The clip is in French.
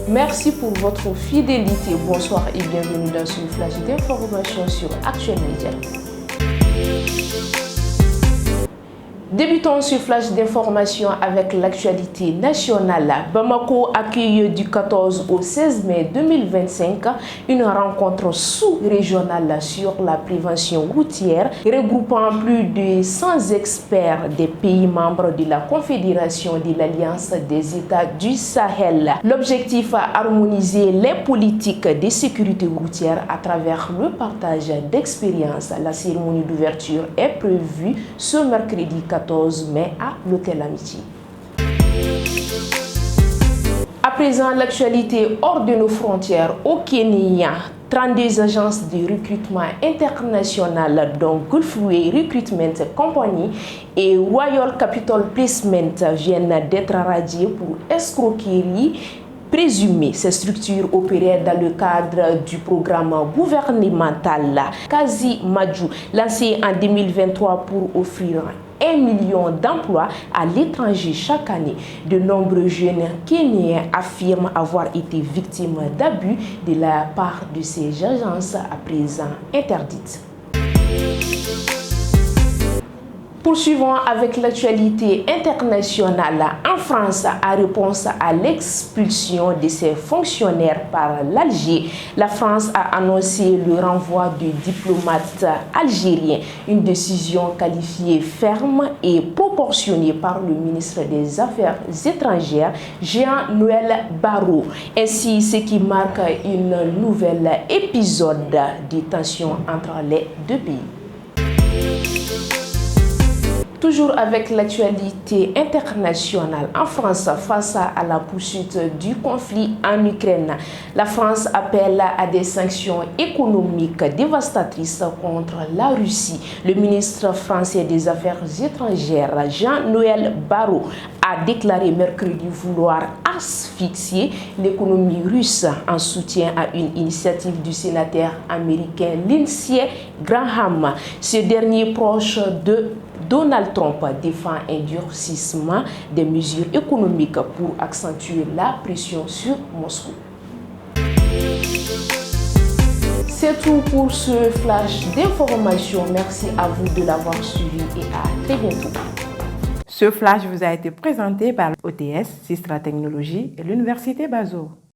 Merci pour votre fidélité. Bonsoir et bienvenue dans ce flash d'information sur Actuel Média. Débutons ce flash d'information avec l'actualité nationale. Bamako accueille du 14 au 16 mai 2025 une rencontre sous-régionale sur la prévention routière regroupant plus de 100 experts des pays membres de la Confédération de l'Alliance des États du Sahel. L'objectif est harmoniser les politiques de sécurité routière à travers le partage d'expériences. La cérémonie d'ouverture est prévue ce mercredi 14 mai à l'Hôtel Amitié. À présent, l'actualité hors de nos frontières au Kenya. 32 agences de recrutement international dont Gulfway Recruitment Company et Royal Capital Placement viennent d'être radiées pour escroquerie présumée. Ces structures opéraient dans le cadre du programme gouvernemental Kazi Maju, lancé en 2023 pour offrir 1 million d'emplois à l'étranger chaque année. De nombreux jeunes Kenyans affirment avoir été victimes d'abus de la part de ces agences à présent interdites. Poursuivons avec l'actualité internationale. En France, en réponse à l'expulsion de ses fonctionnaires par l'Alger, la France a annoncé le renvoi de diplomates algériens, une décision qualifiée ferme et proportionnée par le ministre des Affaires étrangères, Jean-Noël Barrot. Ainsi, ce qui marque une nouvelle épisode de tension entre les deux pays. Toujours avec l'actualité internationale, en France, face à la poursuite du conflit en Ukraine, la France appelle à des sanctions économiques dévastatrices contre la Russie. Le ministre français des Affaires étrangères, Jean-Noël Barrot, a déclaré mercredi vouloir asphyxier l'économie russe en soutien à une initiative du sénateur américain Lindsey Graham. Ce dernier, proche de Donald Trump, défend un durcissement des mesures économiques pour accentuer la pression sur Moscou. C'est tout pour ce flash d'information. Merci à vous de l'avoir suivi et à très bientôt. Ce flash vous a été présenté par l'OTS, Sistra Technologies et l'Université Bazo.